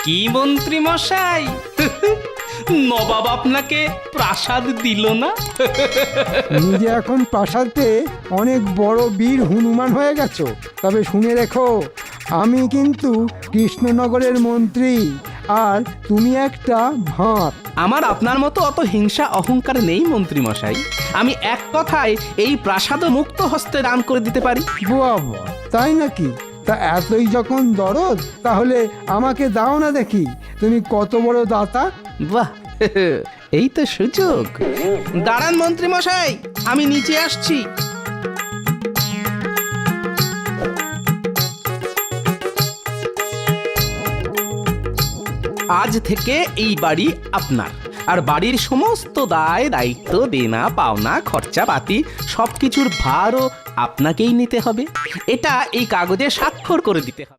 কি মন্ত্রী মশাই, নবাব আপনাকে প্রাসাদ দিল না? তুমি যে এখন প্রাসাদ পেয়ে অনেক বড় বীর হনুমান হয়ে গেছো। তবে শুনে রেখো, আমি কিন্তু কৃষ্ণনগরের মন্ত্রী, আর তুমি একটা ভাঁড়। আমার আপনার মতো অত হিংসা অহংকার নেই মন্ত্রী মশাই। আমি এক কথায় এই প্রাসাদ মুক্ত হস্তে দান করে দিতে পারি। বাবা, তাই নাকি? তা এতই যখন দরদ, তাহলে আমাকে দাও না দেখি, তুমি কত বড় দাতা। বাহ, এই তো সুযোগ। দাঁড়ান মন্ত্রী মশাই, আমি নিচে আসছি। আজ থেকে এই বাড়ি আপনার, আর বাড়ির সমস্ত দায় দায়িত্ব, দেনা পাওনা, খরচাপাতি সবকিছুর ভারও আপনাকেই নিতে হবে। এটা এই কাগজে স্বাক্ষর করে দিতে হবে।